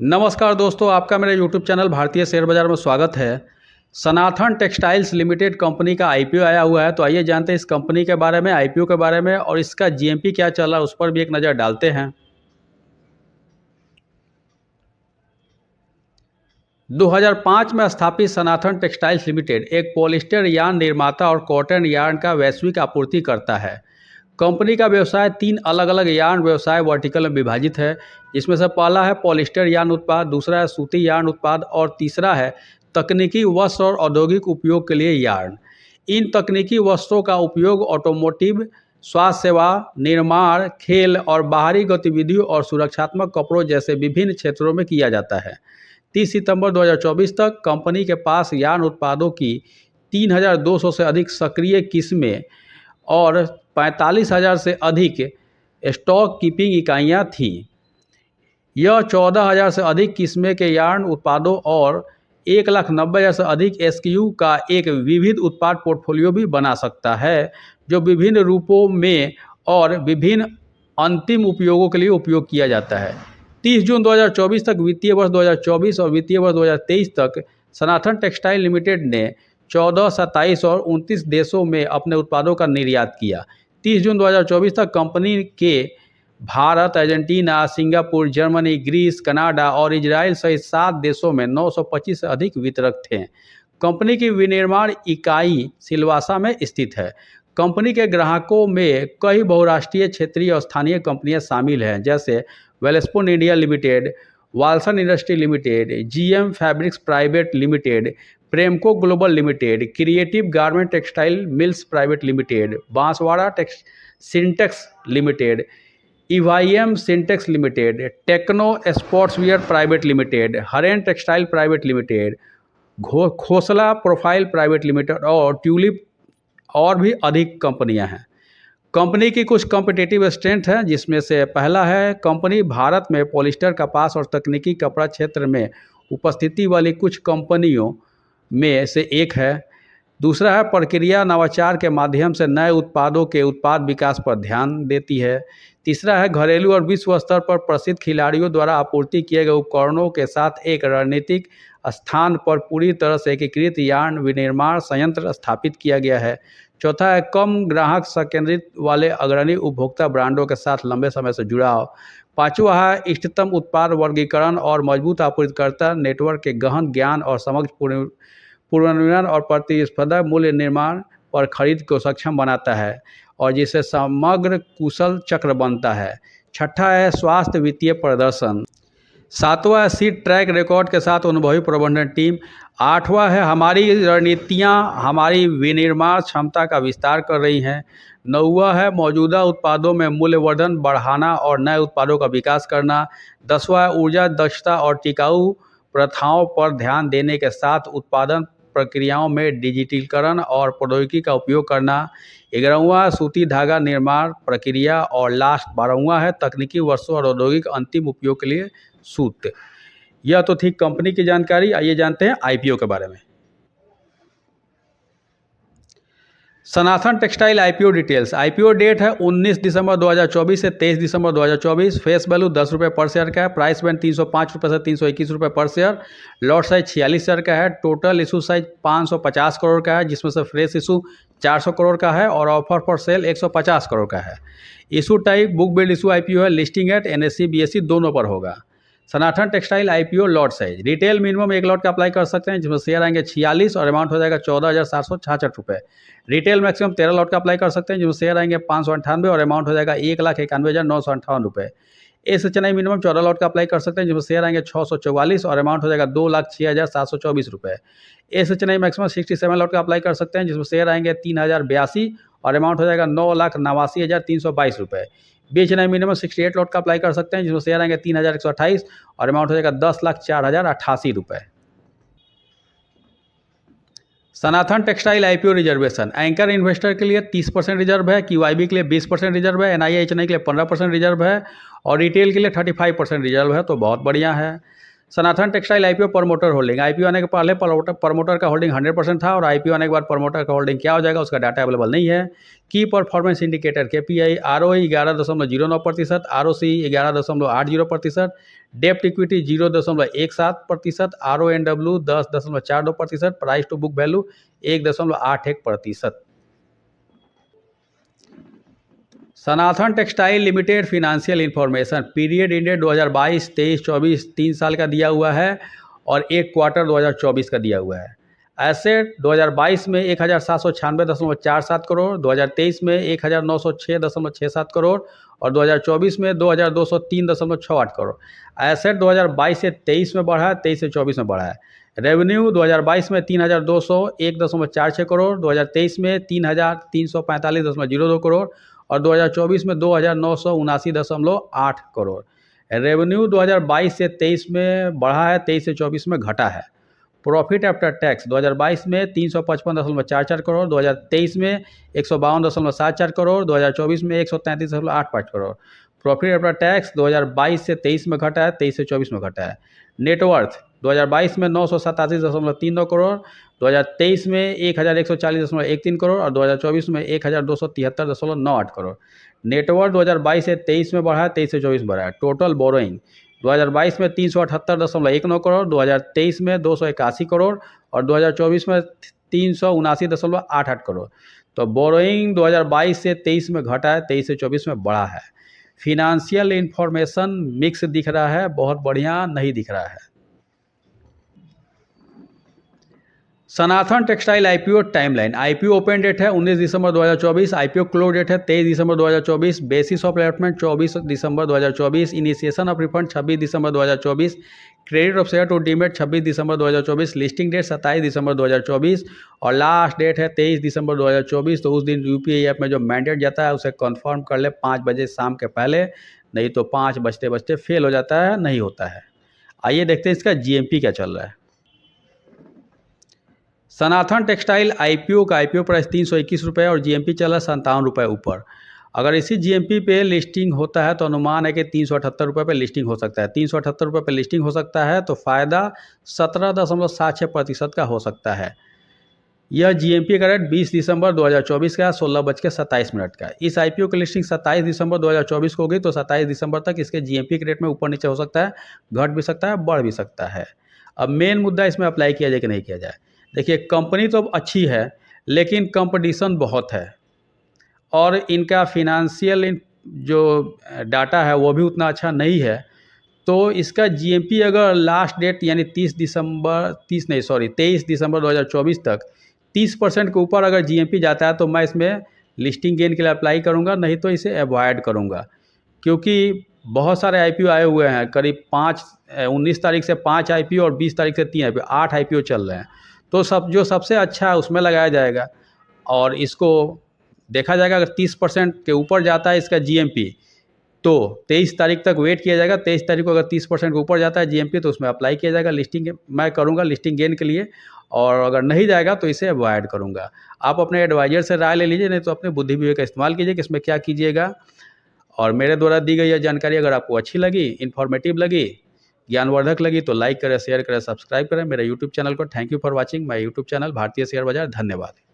नमस्कार दोस्तों, आपका मेरे यूट्यूब चैनल भारतीय शेयर बाजार में स्वागत है। सनातन टेक्सटाइल्स लिमिटेड कंपनी का आईपीओ आया हुआ है, तो आइए जानते हैं इस कंपनी के बारे में, आईपीओ के बारे में और इसका जीएमपी क्या चल रहा है उस पर भी एक नज़र डालते हैं। 2005 में स्थापित सनातन टेक्सटाइल्स लिमिटेड एक पॉलिस्टर यार्न निर्माता और कॉटन यार्न का वैश्विक आपूर्ति करता है। कंपनी का व्यवसाय 3 अलग अलग यार्न व्यवसाय वर्टिकल में विभाजित है, जिसमें से पहला है पॉलिस्टर यार्न उत्पाद, दूसरा है सूती यार्न उत्पाद और तीसरा है तकनीकी वस्त्र और औद्योगिक उपयोग के लिए यार्न। इन तकनीकी वस्त्रों का उपयोग ऑटोमोटिव, स्वास्थ्य सेवा, निर्माण, खेल और बाहरी गतिविधियों और सुरक्षात्मक कपड़ों जैसे विभिन्न क्षेत्रों में किया जाता है। 30 सितंबर 2024 तक कंपनी के पास यार्न उत्पादों की 3,200 से अधिक सक्रिय किस्में और 45,000 से अधिक स्टॉक कीपिंग इकाइयाँ थीं। यह 14,000 से अधिक किस्में के यार्न उत्पादों और 1,90,000 से अधिक एसक्यू का एक विविध उत्पाद पोर्टफोलियो भी बना सकता है, जो विभिन्न रूपों में और विभिन्न अंतिम उपयोगों के लिए उपयोग किया जाता है। 30 जून 2024 तक वित्तीय वर्ष 2024 और वित्तीय वर्ष 2023 तक सनातन टेक्सटाइल लिमिटेड ने 14, 27 और 29 देशों में अपने उत्पादों का निर्यात किया। 30 जून 2024 तक कंपनी के Bharat, Argentina, Singapore, Germany, Greece, Canada और इजराइल सहित 7 देशों में 925 से अधिक वितरक थे। कंपनी की विनिर्माण इकाई सिलवासा में स्थित है। कंपनी के ग्राहकों में कई बहुराष्ट्रीय, क्षेत्रीय और स्थानीय कंपनियां शामिल हैं, जैसे Welspun India Limited, Walson Industry Limited, GM Fabrics Private Limited, Premco Global Limited, Creative Garment Textile Mills Private Limited, Banswara Syntex Limited, EYM Syntex Limited, Techno Sportswear Private Limited, Haren Textile Private Limited, Khosla Profile Private Limited और Tulip और भी अधिक कंपनियां हैं। Company की कुछ competitive strength है, जिसमें से पहला है कंपनी भारत में पॉलिस्टर, कपास और तकनीकी कपड़ा क्षेत्र में उपस्थिति वाली कुछ कंपनियों में से एक है। दूसरा है प्रक्रिया नवाचार के माध्यम से नए उत्पादों के उत्पाद विकास पर ध्यान देती है। तीसरा है घरेलू और विश्व स्तर पर प्रसिद्ध खिलाड़ियों द्वारा आपूर्ति किए गए उपकरणों के साथ एक रणनीतिक स्थान पर पूरी तरह से एकीकृत यार्न विनिर्माण संयंत्र स्थापित किया गया है। चौथा है कम ग्राहक संकेंद्रित वाले अग्रणी उपभोक्ता ब्रांडों के साथ लंबे समय से जुड़ाव। पांचवा है इष्टतम उत्पाद वर्गीकरण और मजबूत आपूर्तिकर्ता नेटवर्क के गहन ज्ञान और समग्र पूर्वानुमान और प्रतिस्पर्धा मूल्य निर्माण पर खरीद को सक्षम बनाता है और जिससे समग्र कुशल चक्र बनता है। छठा है स्वास्थ्य वित्तीय प्रदर्शन। सातवां है सीट ट्रैक रिकॉर्ड के साथ अनुभवी प्रबंधन टीम। आठवां है हमारी रणनीतियाँ हमारी विनिर्माण क्षमता का विस्तार कर रही हैं। नौवां है मौजूदा उत्पादों में मूल्यवर्धन बढ़ाना और नए उत्पादों का विकास करना। 10वां है ऊर्जा दक्षता और टिकाऊ प्रथाओं पर ध्यान देने के साथ उत्पादन प्रक्रियाओं में डिजिटलीकरण और प्रौद्योगिकी का उपयोग करना। 11वां सूती धागा निर्माण प्रक्रिया और लास्ट 12वां है तकनीकी वस्तु और औद्योगिक अंतिम उपयोग के लिए सूत्र। यह तो थी कंपनी की जानकारी। आइए जानते हैं आईपीओ के बारे में। Sanatan Textile IPO details. IPO date है 19 दिसंबर 2024 से 23 दिसंबर 2024। फेस वैल्यू 10 रुपये पर शेयर का है। प्राइस बैंड 305 रुपये से 321 रुपये पर शेयर। लॉट साइज 46 शेयर का है। टोटल इशू साइज 550 करोड़ का है, जिसमें से फ्रेश इशू 400 करोड़ का है और ऑफर फॉर सेल 150 करोड़ का है। Issue type book build issue IPO है। लिस्टिंग एट एनएससी बीएससी दोनों पर होगा। Sanatan Textile IPO lot size retail minimum 1 lot का अप्लाई कर सकते हैं, जिसमें शेयर आएंगे 46 और अमाउंट हो जाएगा 14,766 रुपये। रिटेल मैक्सिमम 13 लॉट का अप्लाई कर सकते हैं, जिसमें शेयर आएंगे 598 और अमाउंट हो जाएगा 1,91,958 रुपये। एसएचएनआई मिनिमम 14 लॉट का अप्लाई कर सकते हैं, जिसमें शेयर आएंगे 644 और अमाउंट हो जाएगा 2,06,724 रुपये। एसएचएनआई मैक्सिमम 67 लॉट का अप्लाई कर सकते हैं, जिसमें शेयर आएंगे 3,082 और अमाउंट हो जाएगा 9,89,322 रुपये। बीएचएनआई मिनिमम 68 लॉट का अप्लाई कर सकते हैं, जिसमें शेयर आएंगे 3,128 और अमाउंट हो जाएगा 10,04,088 रुपये। Sanatan Textile IPO reservation. Anchor investor के लिए 30% रिजर्व है, क्यूआईबी के लिए 20% रिजर्व है, एनआईएचएनआई के लिए 15% रिजर्व है और रिटेल के लिए 35% रिजर्व है, तो बहुत बढ़िया है। Sanatan Textile IPO promoter holding, IPO आने के पहले प्रमोटर का होल्डिंग 100% था और आईपीओ आने के बाद प्रमोटर का होल्डिंग क्या हो जाएगा उसका डाटा अवेलेबल नहीं है। की performance indicator KPI ROE 11.09%, ROC 11.80%, डेप्ट equity 0.17%, RONW 10.42%, price to book value 1.81%। Sanatan textile limited financial information period ended 2022, 23, 24 3 साल का दिया हुआ है और एक क्वार्टर 2024 का दिया हुआ है। एसेट 2022 में 1796.47 करोड़, 2023 में 1906.67 करोड़ और 2024 में 2203.68 करोड़। एसेट 2022 से 23 में बढ़ा है, 23 से 24 में बढ़ा है। रेवेन्यू 2022 में 3201.46 करोड़, 2023 में 3345.02 करोड़ और 2024 में 2979.8 करोड़। रेवेन्यू 2022 से 23 में बढ़ा है, 23 से 24 में घटा है। प्रॉफिट आफ्टर टैक्स 2022 में 355.44 करोड़, 2023 में 152.74 करोड़, 2024 में 133.85 करोड़। प्रॉफिट आफ्टर टैक्स 2022 से 23 में घटा है, 23 से 24 में घटा है। नेटवर्थ 2022 में 987.39 करोड़, 2023 में 1140.13 करोड़ और 2024 में 1273.98 करोड़। नेटवर्थ 2022 से 23 में बढ़ा है, 23 से 24 में बढ़ा है। टोटल बोरोइंग 2022 में 378.19 करोड़, 2023 में 281 करोड़ और 2024 में 379.88 करोड़। तो बोरोइंग 2022 से 23 में घटा है, 23 से 24 में बढ़ा है। फिनेंशियल इंफॉर्मेशन मिक्स दिख रहा है, बहुत बढ़िया नहीं दिख रहा है। Sanatan Textile IPO timeline, IPO open date है 19 दिसंबर 2024, आईपीओ क्लोज डेट है 23 दिसंबर 2024, बेसिस ऑफ अलॉटमेंट 24 दिसंबर 2024, इनिशिएशन ऑफ रिफंड 26 दिसंबर 2024, credit of share to demat 26 दिसंबर 2024, लिस्टिंग डेट 27 दिसंबर 2024 और लास्ट डेट है 23 दिसंबर 2024। तो उस दिन यूपीआई ऐप में जो मैंडेट जाता है उसे कंफर्म कर ले 5 बजे शाम के पहले, नहीं तो 5 बजते बजते फेल हो जाता है, नहीं होता है। आइए देखते हैं इसका जीएमपी क्या चल रहा है। सनातन टेक्सटाइल आईपीओ का आईपीओ प्राइस 321 रुपये और जीएमपी चला है 57 रुपये ऊपर। अगर इसी जीएमपी पे लिस्टिंग होता है तो अनुमान है कि 378 रुपये पर लिस्टिंग हो सकता है। 378 रुपये पर लिस्टिंग हो सकता है तो फ़ायदा 17.76% का हो सकता है। यह जीएमपी का रेट 20 दिसंबर 2024 का 16:27 का। इस आईपीओ की लिस्टिंग 27 दिसंबर 2024 को होगी तो 27 दिसंबर तक इसके जीएमपी के रेट में ऊपर नीचे हो सकता है, घट भी सकता है, बढ़ भी सकता है। अब मेन मुद्दा इसमें अप्लाई किया जाए कि नहीं किया जाए। देखिए, कंपनी तो अच्छी है लेकिन कंपटीशन बहुत है और इनका फिनेंशियल जो डाटा है वो भी उतना अच्छा नहीं है। तो इसका जीएमपी अगर लास्ट डेट यानी 23 दिसंबर 2024 तक 30% के ऊपर अगर जीएमपी जाता है तो मैं इसमें लिस्टिंग गेन के लिए अप्लाई करूंगा, नहीं तो इसे अवॉइड करूंगा। क्योंकि बहुत सारे आईपीओ आए हुए हैं, करीब 19 तारीख से 5 आईपीओ और 20 तारीख से 3 आईपीओ, 8 आईपीओ चल रहे हैं। तो जो सबसे अच्छा है उसमें लगाया जाएगा और इसको देखा जाएगा। अगर 30% के ऊपर जाता है इसका जीएमपी तो 23 तारीख तक वेट किया जाएगा। 23 तारीख को अगर 30% के ऊपर जाता है जीएमपी तो उसमें अप्लाई किया जाएगा। लिस्टिंग मैं करूंगा लिस्टिंग गेन के लिए, और अगर नहीं जाएगा तो इसे अवॉइड करूंगा। आप अपने एडवाइजर से राय ले लीजिए, नहीं तो अपने बुद्धि विवेक का इस्तेमाल कीजिए कि इसमें क्या कीजिएगा। और मेरे द्वारा दी गई यह जानकारी अगर आपको अच्छी लगी, इन्फॉर्मेटिव लगी, ज्ञानवर्धक लगी तो लाइक करें, शेयर करें, सब्सक्राइब करें मेरे यूट्यूब चैनल को। Thank you for watching my YouTube channel भारतीय शेयर बाजार। धन्यवाद।